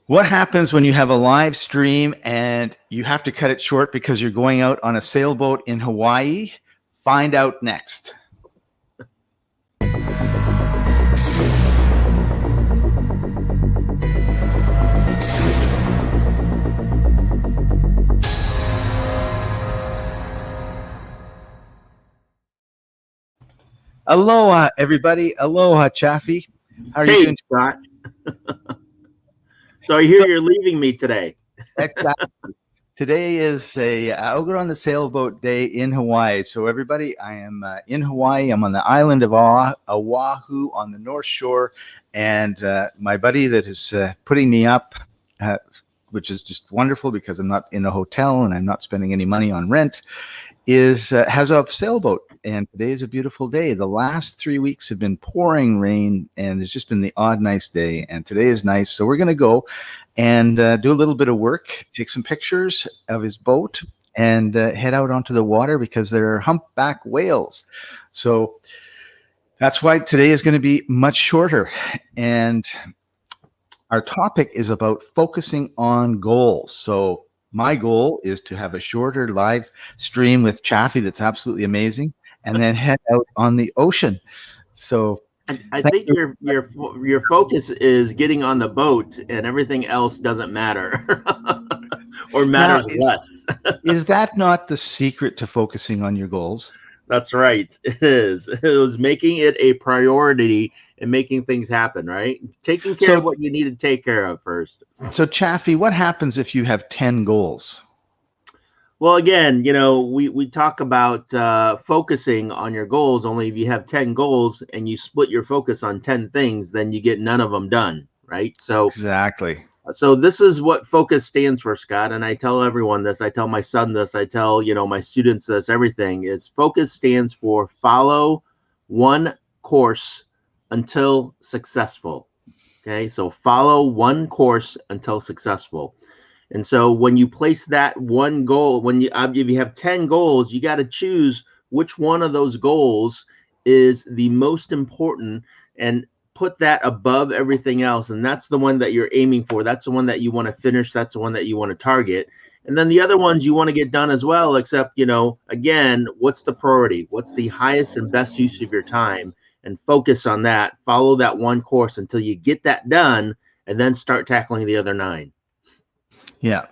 What happens when you have a live stream and you have to cut it short because you're going out on a sailboat in Hawaii? Find out next. Aloha, everybody. Aloha, Chaffee. How are you Hey, doing? Scott. So I hear you're leaving me today. Exactly. Today is I'll go on the sailboat day in Hawaii. So everybody, I am in Hawaii. I'm on the island of Oahu on the North Shore, and my buddy that is putting me up, uh, which is just wonderful because I'm not in a hotel and I'm not spending any money on rent, has a sailboat. And today is a beautiful day. The last 3 weeks have been pouring rain, and it's just been the odd nice day. And today is nice, so we're going to go and do a little bit of work, take some pictures of his boat, and head out onto the water because there are humpback whales. So that's why today is going to be much shorter. And our topic is about focusing on goals. So my goal is to have a shorter live stream with Chaffee that's absolutely amazing, and then head out on the ocean. So I think your focus is getting on the boat, and everything else doesn't matter, or now, matters less. is that not the secret to focusing on your goals? That's right. It is. It was making it a priority and making things happen. Right, taking care of what you need to take care of first. So Chaffee, what happens if you have 10 goals? Well, again, we talk about focusing on your goals. Only if you have 10 goals and you split your focus on 10 things, then you get none of them done, right? Exactly. So this is what focus stands for, Scott. And I tell everyone this. I tell my son this. I tell, my students this. Everything is focus stands for follow one course until successful. Okay, so follow one course until successful. And so when you place that one goal, if you have 10 goals, you got to choose which one of those goals is the most important and put that above everything else. And that's the one that you're aiming for. That's the one that you want to finish. That's the one that you want to target. And then the other ones you want to get done as well, except, again, what's the priority? What's the highest and best use of your time? And focus on that. Follow that one course until you get that done, and then start tackling the other 9. Yeah.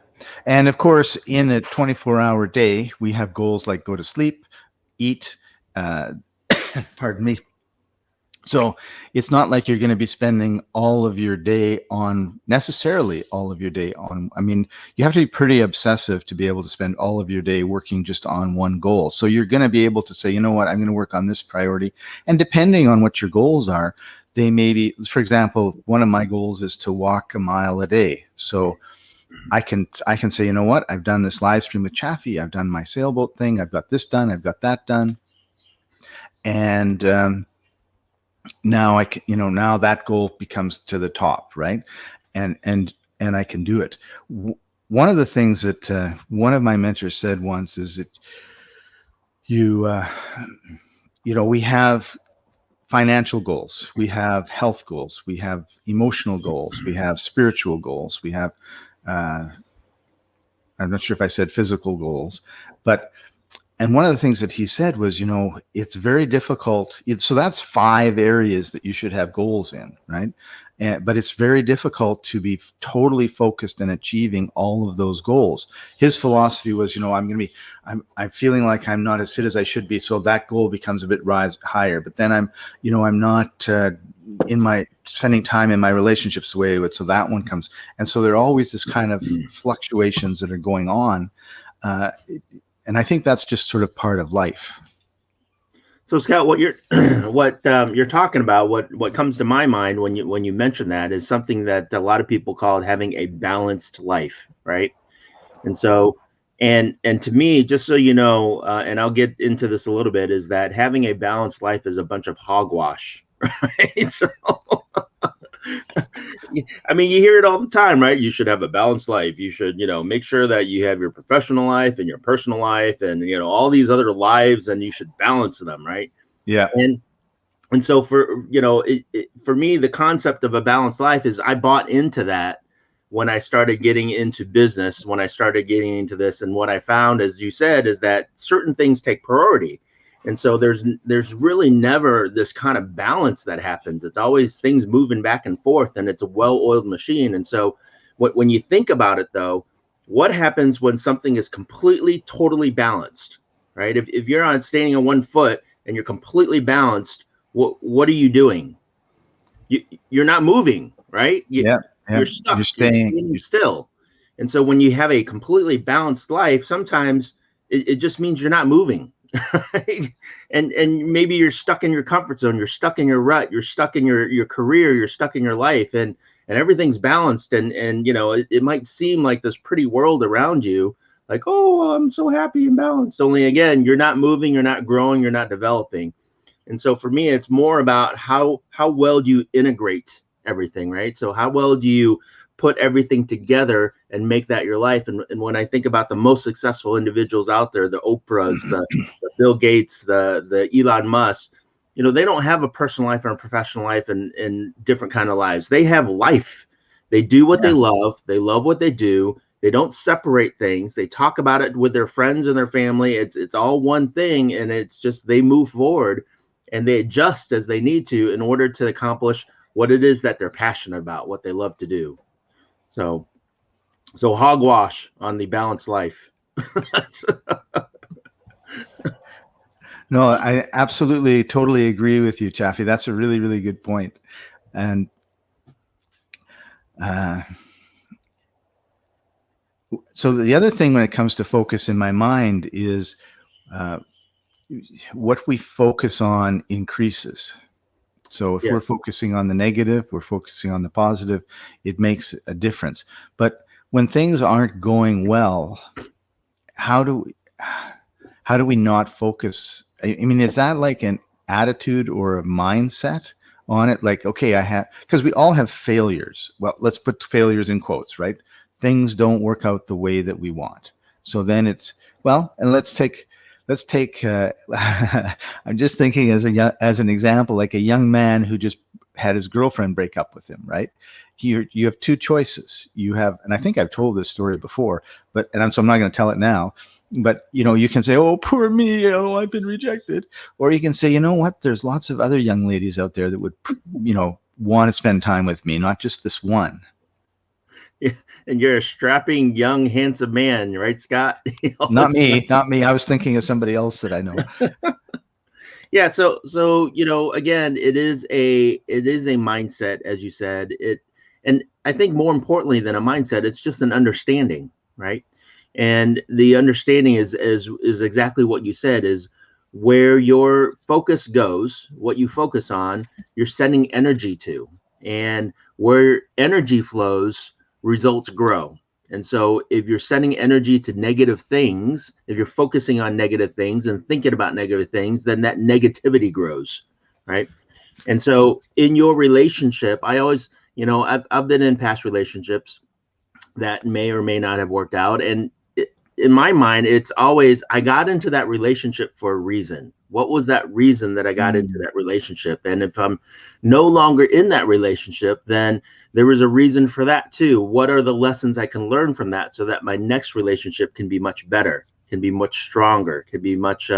And of course, in a 24-hour day, we have goals like go to sleep, eat, pardon me. So it's not like you're going to be spending all of your day on, necessarily all of your day on, I mean, you have to be pretty obsessive to be able to spend all of your day working just on one goal. So you're going to be able to say, you know what, I'm going to work on this priority. And depending on what your goals are, they may be, for example, one of my goals is to walk a mile a day. So I can say, you know what, I've done this live stream with Chaffee, I've done my sailboat thing, I've got this done, I've got that done. And now I can, now that goal becomes to the top, right? And I can do it. One of the things that one of my mentors said once is that we have financial goals, we have health goals, we have emotional goals, we have spiritual goals, we have I'm not sure if I said physical goals, and one of the things that he said was, it's very difficult. So that's 5 areas that you should have goals in, right? But it's very difficult to be totally focused and achieving all of those goals. His philosophy was, I'm feeling like I'm not as fit as I should be. So that goal becomes a bit higher, but then I'm not in my spending time in my relationships the way it would. So that one comes. And so there are always this kind of fluctuations that are going on. And I think that's just sort of part of life. So Scott, what you're talking about, what comes to my mind when you mention that is something that a lot of people call having a balanced life, right? And so, and to me, just so you know, and I'll get into this a little bit, is that having a balanced life is a bunch of hogwash, right? So, I mean, you hear it all the time, right? You should have a balanced life. You should, make sure that you have your professional life and your personal life and, all these other lives, and you should balance them, right? Yeah. And so for me, the concept of a balanced life is I bought into that when I started getting into business, when I started getting into this. And what I found, as you said, is that certain things take priority. And so there's really never this kind of balance that happens. It's always things moving back and forth, and it's a well-oiled machine. And so when you think about it, though, what happens when something is completely, totally balanced, right? If you're on standing on one foot and you're completely balanced, what are you doing? You're not moving, right? Yeah. You're You're stuck. You're staying. standing still. And so when you have a completely balanced life, sometimes it just means you're not moving, right? And maybe you're stuck in your comfort zone. You're stuck in your rut. You're stuck in your career. You're stuck in your life, and everything's balanced. And you know, it might seem like this pretty world around you, like, oh, I'm so happy and balanced. Only again, you're not moving. You're not growing. You're not developing. And so for me, it's more about how well do you integrate everything, right? So how well do you put everything together and make that your life? And when I think about the most successful individuals out there, the Oprahs, the Bill Gates, the Elon Musk, you know, they don't have a personal life and a professional life and different kind of lives. They have life. They do what they love. They love what they do. They don't separate things. They talk about it with their friends and their family. It's all one thing, and it's just they move forward and they adjust as they need to in order to accomplish what it is that they're passionate about, what they love to do. So hogwash on the balanced life. No, I absolutely, totally agree with you, Chaffee. That's a really, really good point. And so the other thing when it comes to focus in my mind is what we focus on increases. So if we're focusing on the negative, we're focusing on the positive, it makes a difference. But when things aren't going well, how do we not focus? I mean, is that like an attitude or a mindset on it? Like, okay, because we all have failures. Well, let's put failures in quotes, right? Things don't work out the way that we want. So then it's, well, and let's take I'm just thinking as an example, like a young man who just had his girlfriend break up with him, right? You have two choices. You have, and I think I've told this story before, so I'm not going to tell it now, but you know, you can say, oh, poor me, oh, I've been rejected. Or you can say, you know what, there's lots of other young ladies out there that would, you know, want to spend time with me, not just this one. And you're a strapping, young, handsome man, right, Scott? Not me. I was thinking of somebody else that I know. Yeah. So, you know, again, it is a mindset, as you said, and I think more importantly than a mindset, it's just an understanding, right? And the understanding is exactly what you said, is where your focus goes, what you focus on, you're sending energy to, and where energy flows, results grow. And so if you're sending energy to negative things, if you're focusing on negative things and thinking about negative things, then that negativity grows, right? And so in your relationship, I always, you know, I've been in past relationships that may or may not have worked out. And in my mind, it's always, I got into that relationship for a reason. What was that reason that I got into that relationship? And if I'm no longer in that relationship, then there was a reason for that too. What are the lessons I can learn from that so that my next relationship can be much better, can be much stronger, can be much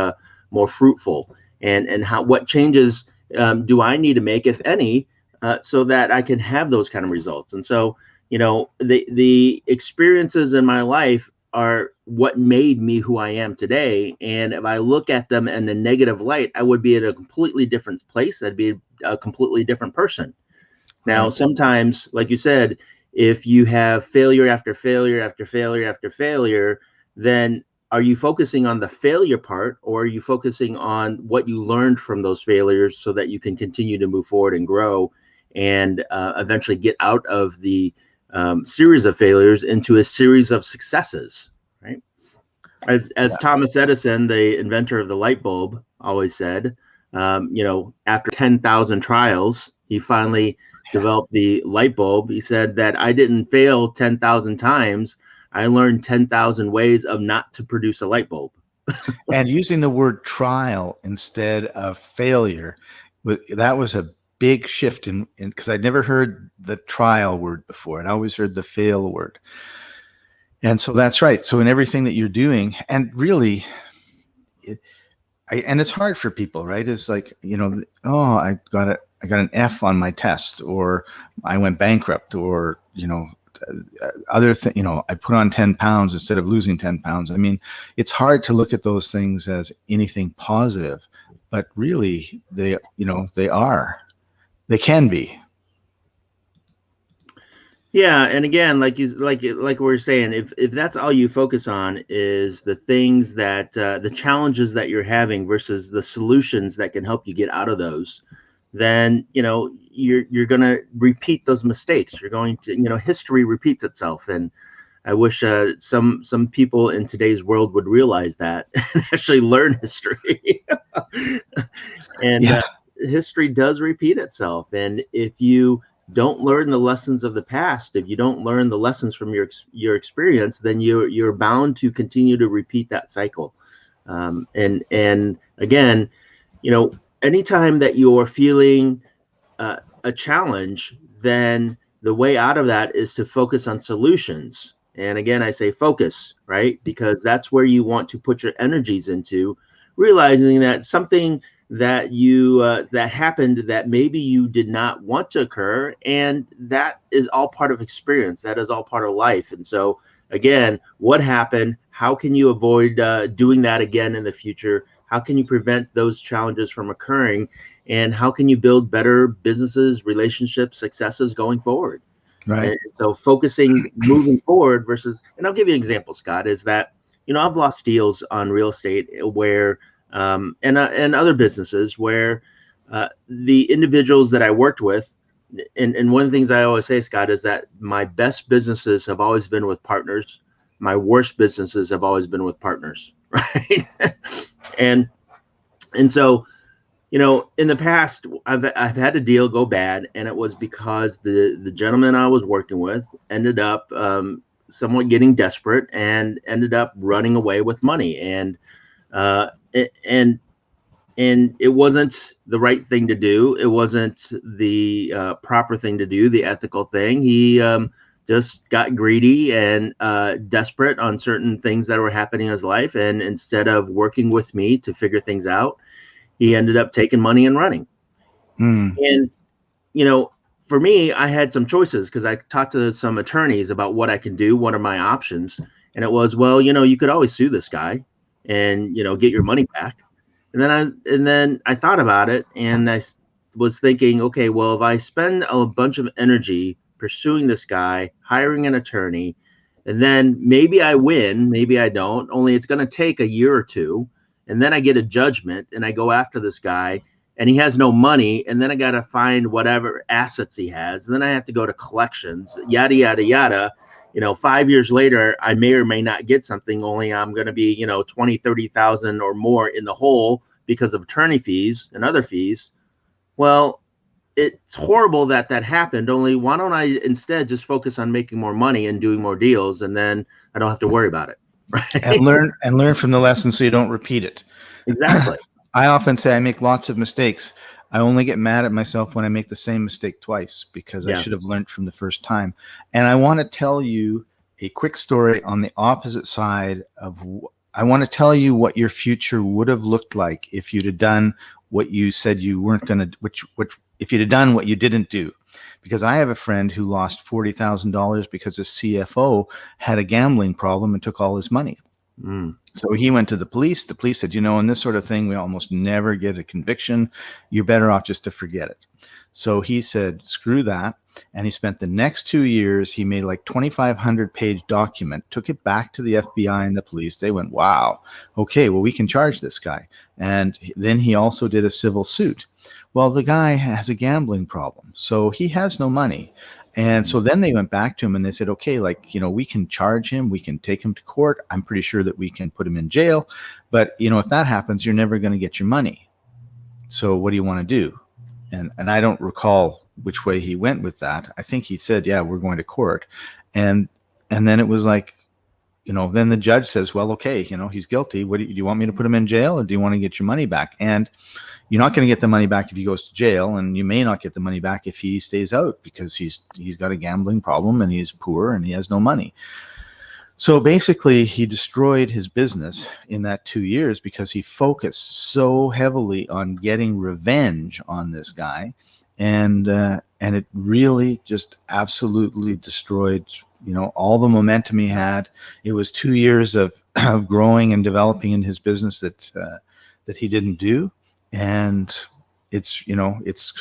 more fruitful? And what changes do I need to make, if any, so that I can have those kind of results? And so, you know, the experiences in my life are what made me who I am today. And if I look at them in a negative light, I would be in a completely different place. I'd be a completely different person. Now, sometimes, like you said, if you have failure after failure after failure after failure, then are you focusing on the failure part, or are you focusing on what you learned from those failures so that you can continue to move forward and grow and eventually get out of the series of failures into a series of successes, right? As Thomas Edison, the inventor of the light bulb, always said, you know, after 10,000 trials, he finally developed the light bulb. He said that I didn't fail 10,000 times. I learned 10,000 ways of not to produce a light bulb. And using the word trial instead of failure, that was a big shift in because I'd never heard the trial word before. I'd always heard the fail word. And so that's right. So in everything that you're doing, and really, and it's hard for people, right? It's like, oh, I got an F on my test, or I went bankrupt, or, other thing, I put on 10 pounds instead of losing 10 pounds. I mean, it's hard to look at those things as anything positive, but really they can be. Yeah, and again, like we were saying, if that's all you focus on is the things that the challenges that you're having versus the solutions that can help you get out of those, then you're going to repeat those mistakes. You're going to history repeats itself, and I wish some people in today's world would realize that and actually learn history. And Yeah. history does repeat itself, and if you don't learn the lessons of the past, if you don't learn the lessons from your experience, then you're bound to continue to repeat that cycle. And again, anytime that you're feeling a challenge, then the way out of that is to focus on solutions. And again, I say focus, right? Because that's where you want to put your energies into, realizing that something that that happened that maybe you did not want to occur, and that is all part of experience. That is all part of life. And so again, what happened? How can you avoid doing that again in the future? How can you prevent those challenges from occurring? And how can you build better businesses, relationships, successes going forward? Right. And so focusing moving forward versus, and I'll give you an example, Scott, is that, I've lost deals on real estate where, and other businesses where the individuals that I worked with, and one of the things I always say, Scott, is that my best businesses have always been with partners. My worst businesses have always been with partners, right? and so, in the past, I've had a deal go bad, and it was because the gentleman I was working with ended up somewhat getting desperate and ended up running away with money, and and it wasn't the right thing to do. It wasn't the proper thing to do, the ethical thing. He just got greedy and desperate on certain things that were happening in his life, and instead of working with me to figure things out, he ended up taking money and running. And, for me, I had some choices because I talked to some attorneys about what I can do. What are my options? And it was, well, you could always sue this guy and, get your money back. And then I thought about it, and I was thinking, okay, well, if I spend a bunch of energy pursuing this guy, hiring an attorney, and then maybe I win, maybe I don't, only it's going to take a year or two. And then I get a judgment and I go after this guy and he has no money. And then I got to find whatever assets he has. And then I have to go to collections, yada, yada, yada. 5 years later, I may or may not get something, only I'm going to be, 20, 30,000 or more in the hole because of attorney fees and other fees. Well, it's horrible that happened. Only why don't I instead just focus on making more money and doing more deals, and then I don't have to worry about it. Right? And learn from the lesson so you don't repeat it. Exactly. I often say I make lots of mistakes. I only get mad at myself when I make the same mistake twice because I should have learned from the first time. And I want to tell you a quick story on the opposite side of. I want to tell you what your future would have looked like if you'd have done what you said you weren't going to. Which if you'd have done what you didn't do. Because I have a friend who lost $40,000 because his CFO had a gambling problem and took all his money. So he went to the police. The police said, in this sort of thing, we almost never get a conviction. You're better off just to forget it. So he said, screw that. And he spent the next 2 years, he made like 2,500 page document, took it back to the FBI and the police. They went, wow, okay, well, we can charge this guy. And then he also did a civil suit. Well, the guy has a gambling problem, so he has no money. And so then they went back to him and they said, okay, we can charge him. We can take him to court. I'm pretty sure that we can put him in jail. But, if that happens, you're never going to get your money. So what do you want to do? And I don't recall which way he went with that. I think he said, yeah, we're going to court. And then it was like, then the judge says, well, okay, he's guilty. Do you want me to put him in jail, or do you want to get your money back? And you're not going to get the money back if he goes to jail, and you may not get the money back if he stays out, because he's got a gambling problem and he's poor and he has no money. So basically, he destroyed his business in that 2 years because he focused so heavily on getting revenge on this guy, and it really just absolutely destroyed all the momentum he had. It was 2 years of growing and developing in his business that he didn't do, and it's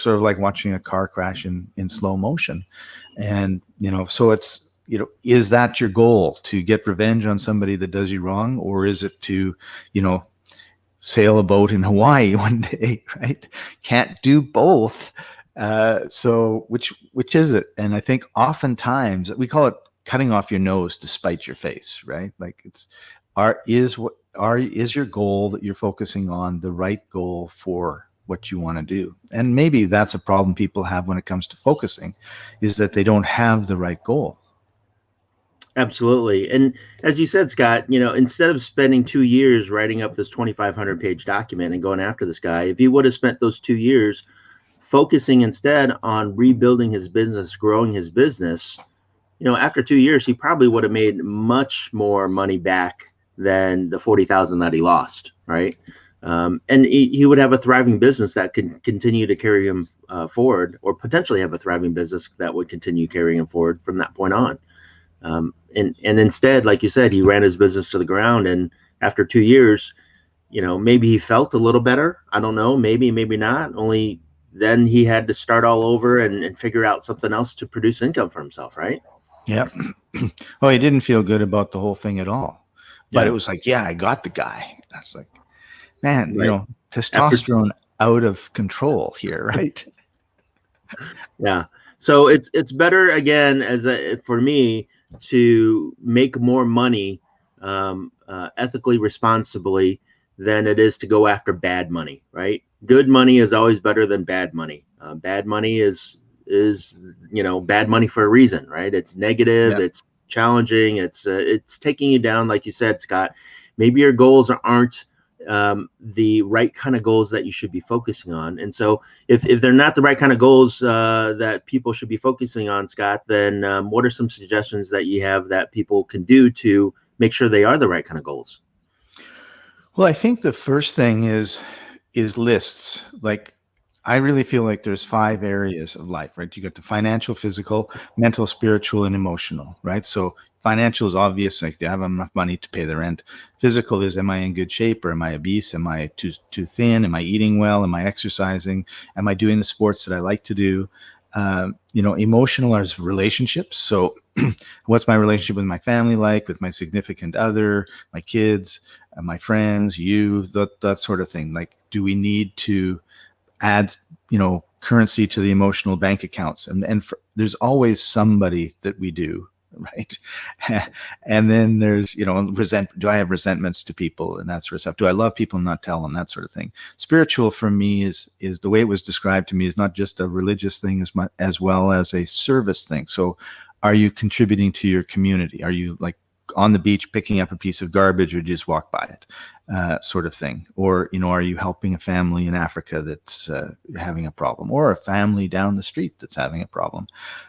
sort of like watching a car crash in slow motion, and so it's. Is that your goal, to get revenge on somebody that does you wrong, or is it to, sail a boat in Hawaii one day, right? Can't do both. So which is it? And I think oftentimes we call it cutting off your nose to spite your face, right? Like is your goal that you're focusing on the right goal for what you want to do? And maybe that's a problem people have when it comes to focusing, is that they don't have the right goal. Absolutely. And as you said, Scott, instead of spending 2 years writing up this 2,500 page document and going after this guy, if he would have spent those 2 years focusing instead on rebuilding his business, growing his business, after 2 years, he probably would have made much more money back than the 40,000 that he lost. Right. And he would have a thriving business that could continue to carry him forward, or potentially have a thriving business that would continue carrying him forward from that point on. And instead, like you said, he ran his business to the ground. And after 2 years, maybe he felt a little better. I don't know, maybe not. Only then he had to start all over and figure out something else to produce income for himself, right? Yeah. Well, he didn't feel good about the whole thing at all. But Yeah. it was like, yeah, I got the guy. That's like, man, Right. testosterone out of control here, right? Yeah. So it's better, again, for me, to make more money ethically, responsibly, than it is to go after bad money. Right? Good money is always better than bad money. Bad money is bad money for a reason, right? It's negative. Yeah. It's challenging. It's taking you down, like you said, Scott. Maybe your goals aren't the right kind of goals that you should be focusing on. And so if they're not the right kind of goals that people should be focusing on, Scott, then what are some suggestions that you have that people can do to make sure they are the right kind of goals? Well, I think the first thing is lists. Like, I really feel like there's 5 areas of life, right? You got the financial, physical, mental, spiritual, and emotional, right? So financial is obvious, like, do I have enough money to pay the rent? Physical is, am I in good shape, or am I obese? Am I too thin? Am I eating well? Am I exercising? Am I doing the sports that I like to do? Emotional is relationships. So what's my relationship with my family like, with my significant other, my kids, my friends, that sort of thing. Like, do we need to add, currency to the emotional bank accounts? And there's always somebody that we do, right? And then there's, do I have resentments to people and that sort of stuff? Do I love people and not tell them, that sort of thing? Spiritual for me is the way it was described to me, is not just a religious thing as well as a service thing. So are you contributing to your community? Are you, like, on the beach picking up a piece of garbage, or just walk by it, sort of thing? Or, are you helping a family in Africa that's having a problem, or a family down the street that's having a problem?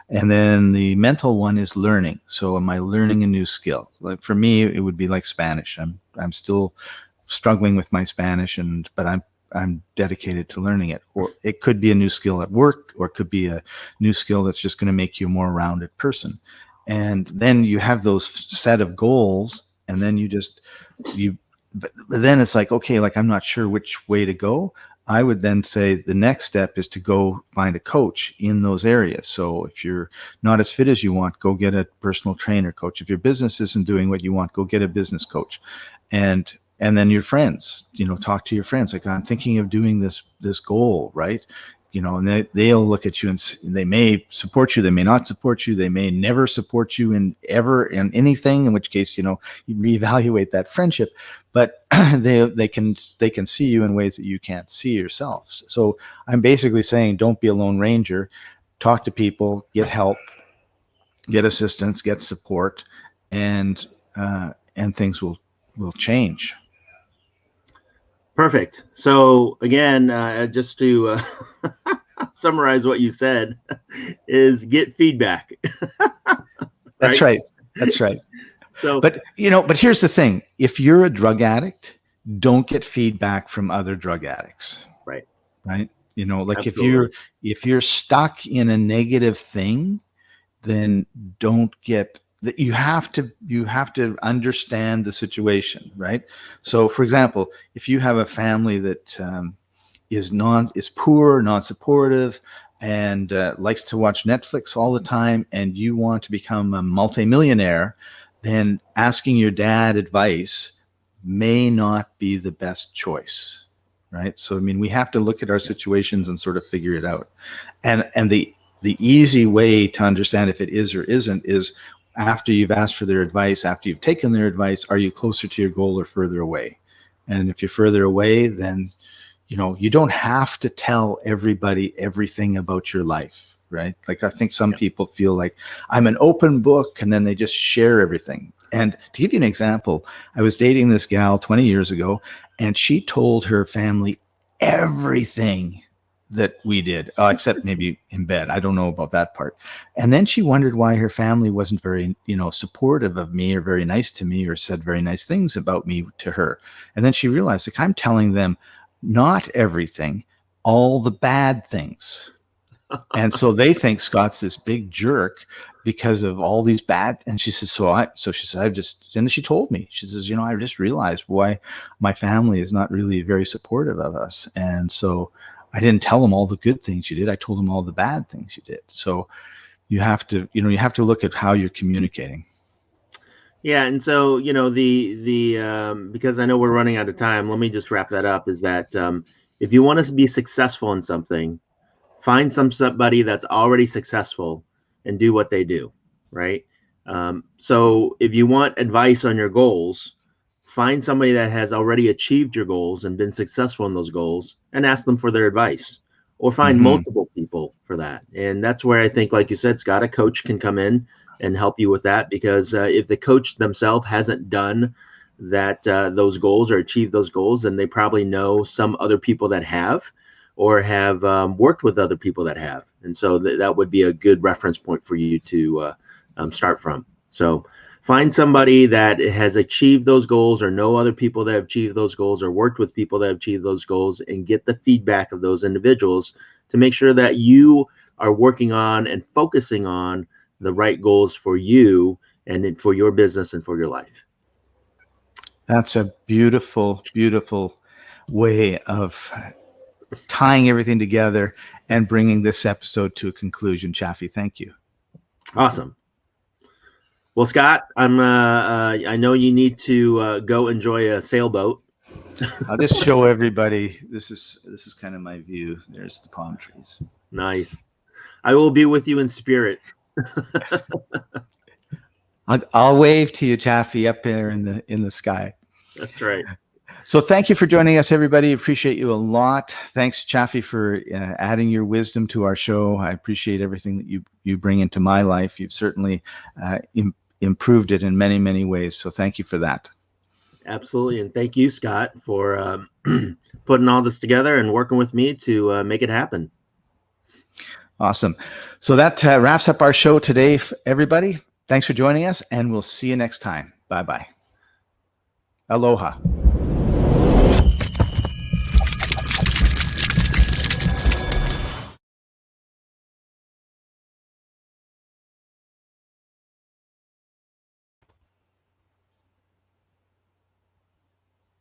And then the mental one is learning. So am I learning a new skill? Like, for me, it would be like Spanish. I'm still struggling with my Spanish, but I'm dedicated to learning it. Or it could be a new skill at work, or it could be a new skill that's just going to make you a more rounded person. And then you have those set of goals, and then but then it's like, okay, like, I'm not sure which way to go. I would then say the next step is to go find a coach in those areas. So if you're not as fit as you want, go get a personal trainer coach. If your business isn't doing what you want, go get a business coach. And then your friends, talk to your friends. Like, I'm thinking of doing this goal, right? And they'll look at you, and they may support you, they may not support you, they may never support you in anything, in which case, you reevaluate that friendship. But they can see you in ways that you can't see yourself. So I'm basically saying, don't be a lone ranger. Talk to people, get help, get assistance, get support, and and things will change. Perfect. So again, just to summarize what you said, is get feedback. That's right. That's right. So, but here's the thing: if you're a drug addict, don't get feedback from other drug addicts. right. Like Absolutely. if you're stuck in a negative thing, then don't get that. You have to understand the situation, right? So for example, if you have a family that is poor, non-supportive, and likes to watch Netflix all the time, and you want to become a multimillionaire, then asking your dad advice may not be the best choice, right? So I mean, we have to look at our situations and sort of figure it out. And the easy way to understand if it is or isn't is after you've asked for their advice, after you've taken their advice, are you closer to your goal or further away? And if you're further away, then you don't have to tell everybody everything about your life, right? Like I think some people feel like I'm an open book, and then they just share everything. And to give you an example, I was dating this gal 20 years ago, and she told her family everything that we did, except maybe in bed. I don't know about that part. And then she wondered why her family wasn't very, supportive of me or very nice to me or said very nice things about me to her. And then she realized, like, I'm telling them not everything, all the bad things. And so they think Scott's this big jerk because of all these bad. And she says, so she said, and she told me, she says, I just realized why my family is not really very supportive of us. And so I didn't tell them all the good things you did. I told them all the bad things you did. So you have to look at how you're communicating. Yeah, and so the because I know we're running out of time, let me just wrap that up. Is that if you want to be successful in something, find somebody that's already successful and do what they do, right? So if you want advice on your goals, find somebody that has already achieved your goals and been successful in those goals and ask them for their advice, or find multiple people for that. And that's where I think, like you said, Scott, a coach can come in and help you with that, because if the coach themselves hasn't done that, those goals or achieved those goals, then they probably know some other people that have, or have worked with other people that have. And so that would be a good reference point for you to start from. So find somebody that has achieved those goals, or know other people that have achieved those goals, or worked with people that have achieved those goals, and get the feedback of those individuals to make sure that you are working on and focusing on the right goals for you and for your business and for your life. That's a beautiful, beautiful way of tying everything together and bringing this episode to a conclusion. Chaffee, thank you. Awesome. Well, Scott, I know you need to go enjoy a sailboat. I'll just show everybody. This is kind of my view. There's the palm trees. Nice. I will be with you in spirit. I'll wave to you, Chaffee, up there in the sky. That's right. So thank you for joining us, everybody. Appreciate you a lot. Thanks, Chaffee, for adding your wisdom to our show. I appreciate everything that you bring into my life. You've certainly improved it in many, many ways. So thank you for that. Absolutely. And thank you, Scott, for putting all this together and working with me to make it happen. Awesome. So that wraps up our show today, everybody. Thanks for joining us, and we'll see you next time. Bye-bye. Aloha.